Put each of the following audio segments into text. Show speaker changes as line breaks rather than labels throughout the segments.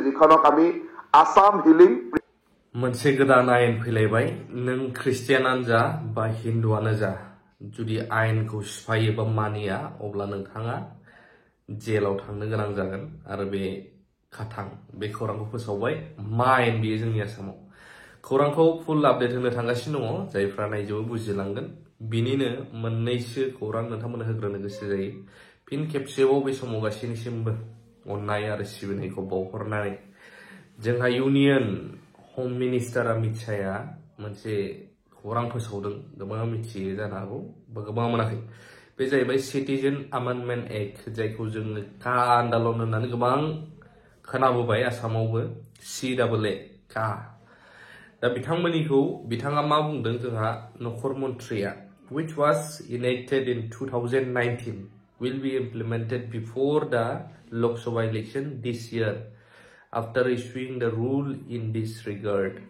जिखनक आमी आसाम हिलिं
मोनसे गोदान आयेन फैलायबाय नों ख्रिस्टियानानो जा बा हिन्दुआनो जा जुदि आयेनखौ सिफायो बा मानिया अब्ला नोंथाङा जेलाव थांनो गोनां जागोन आरो बे खाथां बे खौरांखौ फोसावबाय मा आयेन बेयो जोंनि आसामाव खौरांखौ फुल आपडेट होनो थांगासिनो दङ जायफ्रा नायजोबो बुजिलांगोन बिनिनो मोननैसो खौरां नोंथांमोननो होग्रोनो गोसो जायो फिन खेबसेबाव बे समाव गासैनिसिमबो अननाय आरो सिबिनायखौ बावहरनानै जोंहा इउनियन हम मिनिस्टार अमित शाहआ मोनसे खौरां फोसावदों गोबाङा मिथियो जानो हागौ बा गोबाङा मोनाखै बे जाहैबाय सिटिजेन अमेन्डमेन्ट एक्ट जायखौ जोङो का आन्दलन होननानै गोबां खोनाबोबाय आसामावबो CAA का दा बिथाङा मा बुंदों जोंहा नखर मन्थ्रिया which was enacted in 2019 will be implemented before the Lok Sabha election this year after issuing the rule in this regard.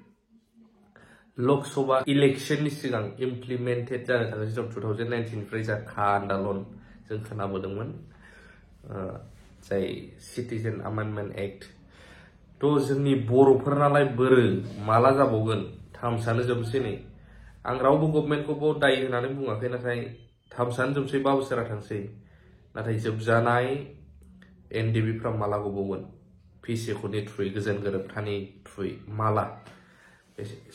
Lok Sabha election ni sigang implemented जानो थाखाय 2019 निफ्राय जा का आन्दलन जों खोनाबोदोंमोन जाय सिटिजेन अमेन्डमेन्ट एक्ट तो जोंनि बर'फोरनालाय बोरो माला जाबावगोन थामसानो जोबसै नै आं रावबो गभर्नमेन्टखौ दाय होननानै बुङाखै नाथाय थामसानो जोबसै 5 बोसोरा थांसै नाथाय जोबजानाय एनडिबिफ्रा माला गबावगोन पिसिखौनि थ्रुयै गोजोन गोरोबथानि थ्रुयै माला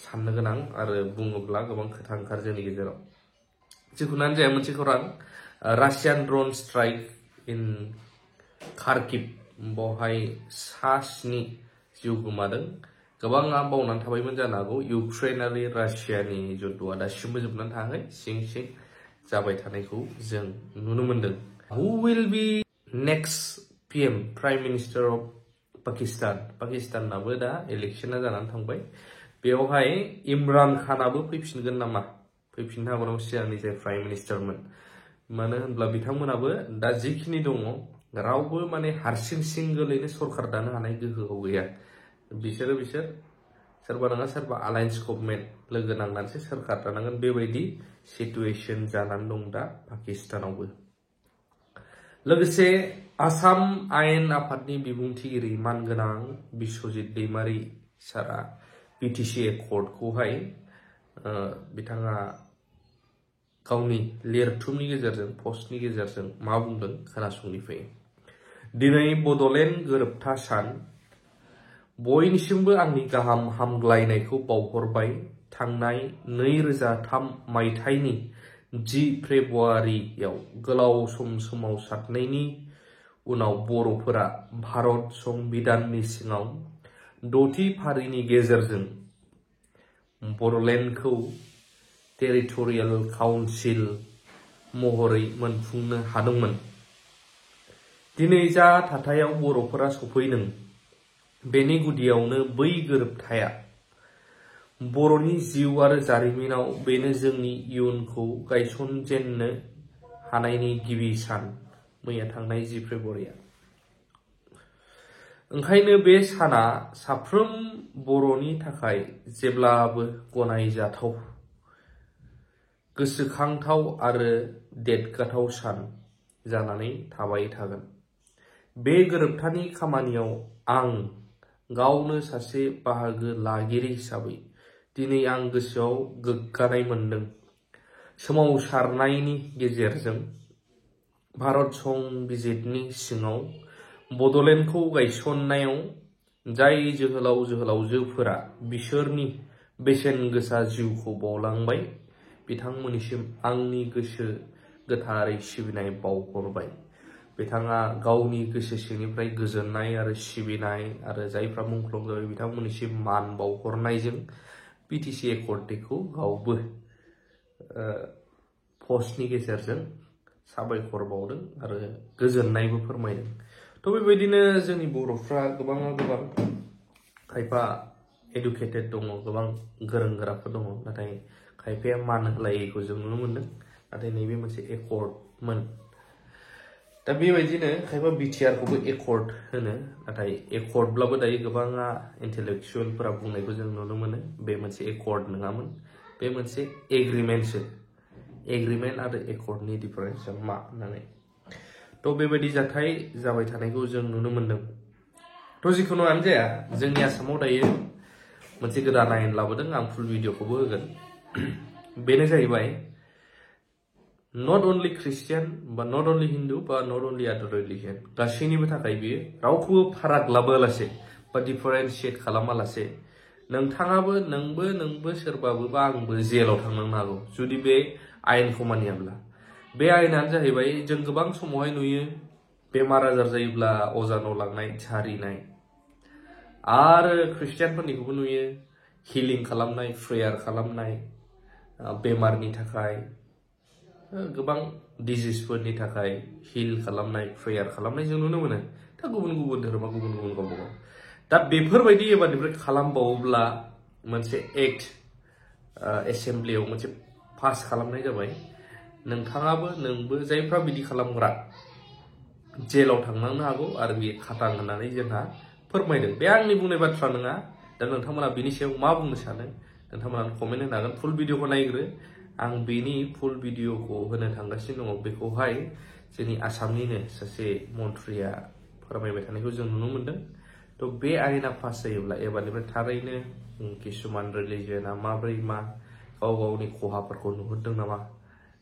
साननो गोनां आरो बुङोब्ला गोबां खोथा ओंखार जोंनि गेजेराव जिखुनुआनो जाया मोनसे खौरां रासियान ड्रन स्ट्राइक इन खार्किभ बावहाय 7 जिउ गोमादों गोबाङा बावनानै थाबायमोन जानो हागौ इउक्रेन आरो रासियानि जुद्धआ दासिमबो जोबनानै थाङाखै सिं सिं जाबाय थानायखौ जों नुनो मोनदों हु will be next PM prime minister of पाकिस्तानाबो दा इलेक्शना जानानै थांबाय बेवहाय इमरान खानाबो फैफिनगोन नामा फैफिननो हागौ नामा सिगांनि जाय प्राइम मिनिस्टारमोन मानो होनब्ला बिथांमोनाबो दा जिखिनि दङ रावबो माने हारसिं सिंगोलैनो सरकार दानो हानाय गोहोआव गैया बिसोर सोरबा नङा सोरबा अलायन्स गभर्नमेन्ट लोगो नांनानैसो सरकार दानांगोन बेबायदि सिचुएशन जानानै दं दा पाकिस्तानावबो लोगोसे आसाम आयेन आफादनि बिबुंथिगिरि मानगोनां बिश्वजित दैमारि सारा BTC एकर्डखौहाय बिथाङा गावनि लिरथुमनि गेजेरजों पस्टनि गेजेरजों मा बुंदों खोनासंनि फै दिनै बड'लेण्ड गोरोबथा सान बयनिसिमबो आंनि गाहाम हामग्लायनायखौ बावहरबाय थांनाय 2003 मायथाइनि 10 फेब्रुआरियाव गोलाव सोमावसारनायनि उनाव बर'फोरा भारत संबिधाननि सिङाव 6थि फारिनि गेजेरजों बड'लेण्डखौ टेरिटरियेल काउन्सिल महरै मोनफुंनो हादोंमोन दिनै जा थाथायाव बर'फोरा सफैदों बेनि गुदियावनो बै गोरोबथाया बर'नि जिउ आरो जारिमिनाव बेनो जोंनि इयुनखौ गायसनजेननो हानायनि गिबि सान मैया थांनाय 10 फेब्रुआरिया ओंखायनो बे साना साफ्रोम बर'नि थाखाय जेब्लाबो गनायजाथाव गोसोखांथाव आरो देरगाथाव सान जानानै थाबाय थागोन बे गोरोबथानि खामानियाव आं गावनो सासे बाहागो लागिरि हिसाबै दिनै आं गोसोआव गोग्गानाय मोनदों सोमावसारनायनि गेजेरजों भारत संबिजितनि सिङाव बड'लेण्डखौ गायसननायाव जाय जोहोलावजोफोरा बिसोरनि बेसेन गोसा जिउखौ बावलांबाय बिथांमोननिसिम आंनि गोसो गोथारै सिबिनाय बावहरबाय बिथाङा गावनि गोसो सिंनिफ्राय गोजोननाय आरो सिबिनाय आरो जायफ्रा मुंख्लं जाबाय बिथांमोननिसिम मान बावहरनायजों BTC एकर्डखौ गावबो पस्टनि गेजेरजों साबायखर बावदों आरो गोजोननायबो फोरमायदों थ' बेबायदिनो जोंनि बर'फ्रा गोबां खायफा एडुकेटेड दङ गोबां गोरों गोराफोर दङ नाथाय खायफाया मान होलायैखौ जों नुनो मोनदों नाथाय नैबे मोनसे एकर्डमोन दा बेबायदिनो खायफा BTRखौबो एकर्ड होनो नाथाय एकर्डब्लाबो दायो गोबाङा इन्टेलेक्चुवेलफोरा बुंनायखौ जों नुनो मोनो बे मोनसे एकर्ड नङामोन बे मोनसे एग्रीमेन्ट आरो एकर्डनि डिफारेन्सआ मा होननानै थ' बेबायदि जाथाय जाबाय थानायखौ जों नुनो मोनदों थ' जिखुनुआनो जाया जोंनि आसामाव दायो मोनसे गोदान आयेन लाबोदों आं फुल भिडिअखौबो होगोन बेनो जाहैबाय नट अनलि ख्रिस्टियान बा नट अनलि हिन्दु बा नट अनलि आदार रिलिजन गासैनिबो थाखाय बियो रावखौबो फाराग लाबोआलासे बा डिफारेन्सियेट खालामालासे नोंथाङाबो नोंबो सोरबाबो बा आंबो जेलाव थांनांनो हागौ जुदि बे आयेनखौ मानियाब्ला बे आयेनानो जाहैबाय जों गोबां समावहाय नुयो बेमार आजार जायोब्ला अजानाव लांनाय जारिनाय आरो ख्रिस्टियानफोरनिखौबो नुयो हिलिं खालामनाय प्रेयार खालामनाय बेमारनि थाखाय गोबां डिजिजफोरनि थाखाय हिल खालामनाय प्रेयार खालामनाय जों नुनो मोनो दा गुबुन गुबुन धोरोमा गुबुन गुबुन गावबा गाव दा बेफोरबायदि एबारनिफ्राय खालामबावोब्ला मोनसे एक्ट एसेम्ब्लियाव मोनसे पास खालामनाय जाबाय नोंथाङाबो नोंबो जायफ्रा बिदि खालामग्रा जेलाव थांनांनो हागौ आरो बे खाटां होननानै जोंहा फोरमायदों बे आंनि बुंनाय बाथ्रा नङा दा नोंथांमोना बिनि सायाव मा बुंनो सानो नोंथांमोना कमेन्ट होनो हागोन फुल भिडिअखौ नायग्रो आं बेनि फुल भिडिअखौ होनो थांगासिनो दङ बेखौहाय जोंनि आसामनिनो सासे मन्थ्रिया फोरमायबाय थानायखौ जों नुनो मोनदों थ' बे आयेना पास जायोब्ला एबारनिफ्राय थारैनो किसुमान रिलिजना माब्रै मा गाव गावनि खहाफोरखौ नुहुरदों नामा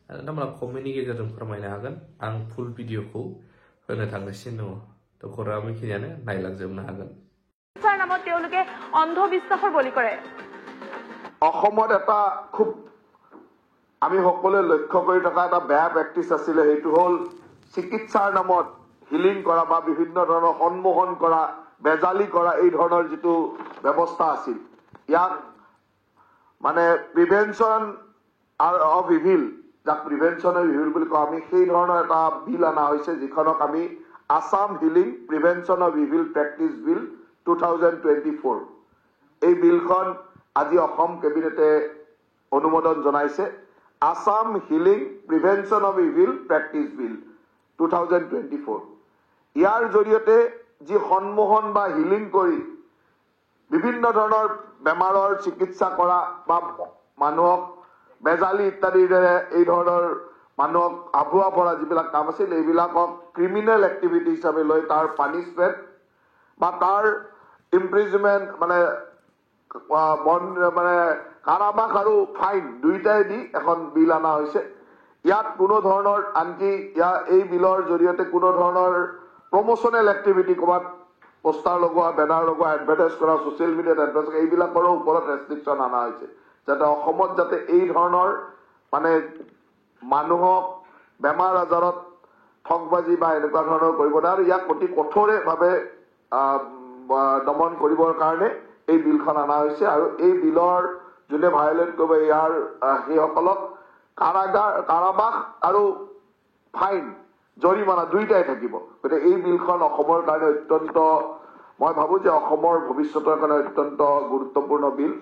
नोंथांमोना कमेन्टनि गेजेरजों फोरमायनो हागोन आं फुल भिडिअखौ होनो थांगासिनो दङ थ' खौराङा बेखिनियानो नायलांजोबनो हागोन
নামত তেওঁলোকে অন্ধবিশ্বাসৰ বলি কৰে
অসমত এটা খুব আমি সকলোৱে লক্ষ্য কৰি থকা এটা বেয়া প্ৰেক্টিচ আছিলে সেইটো হ'ল চিকিৎসাৰ নামত হিলিং কৰা বা বিভিন্ন ধৰণৰ সন্মোহন কৰা বেজালি কৰা এই ধৰণৰ যিটো ব্যৱস্থা আছিল ইয়াক মানে প্ৰিভেনশ্যন অফ ইভিল যাক প্ৰিভেনশ্যন অফ ইভিল বুলি কওঁ আমি সেই ধৰণৰ এটা বিল অনা হৈছে যিখনক আমি Assam healing prevention of evil practice bill 2024 এই বিলখন আজি অসম কেবিনেটে অনুমোদন জনাইছে Assam healing prevention of evil practice bill 2024 ইয়াৰ জৰিয়তে যি সন্মোহন বা হিলিং কৰি বিভিন্ন ধৰণৰ বেমাৰৰ চিকিৎসা কৰা বা মানুহক বেজালি ইত্যাদিৰে এই ধৰণৰ মানুহক আভুৱা পৰা যিবিলাক কাম আছিল এইবিলাকক ক্ৰিমিনেল এক্টিভিটি হিচাপে লৈ তাৰ পানিছমেণ্ট বা তাৰ ইমপ্ৰিজনমেণ্ট মানে কাৰাবাস আৰু ফাইন দুইটাই দি এখন বিল অনা হৈছে ইয়াত কোনো ধৰণৰ আনকি এই বিলৰ জৰিয়তে কোনো ধৰণৰ প্ৰমোচনেল এক্টিভিটি ক'ৰবাত পোষ্টাৰ লগোৱা বেনাৰ লগোৱা এডভাৰটাইজ কৰা ছ'চিয়েল মিডিয়াত এডভাৰটাইজ কৰা এইবিলাকৰো ওপৰত ৰেষ্ট্ৰিকশ্যন অনা হৈছে যাতে অসমত যাতে এই ধৰণৰ মানে মানুহক বেমাৰ আজাৰত ঠগবাজি বা এনেকুৱা ধৰণৰ কৰিব নোৱাৰে আৰু ইয়াক অতি কঠোৰভাৱে দমন কৰিবৰ কাৰণে এই বিলখন অনা হৈছে আৰু এই বিলৰ যোনে ভায়োলেট কৰিব ইয়াৰ সেইসকলক কাৰাবাস আৰু ফাইন জৰিমনা দুইটাই থাকিব গতিকে এই বিলখন অসমৰ কাৰণে অত্যন্ত মই ভাবো যে অসমৰ ভৱিষ্যতৰ কাৰণে অত্যন্ত গুৰুত্বপূৰ্ণ বিল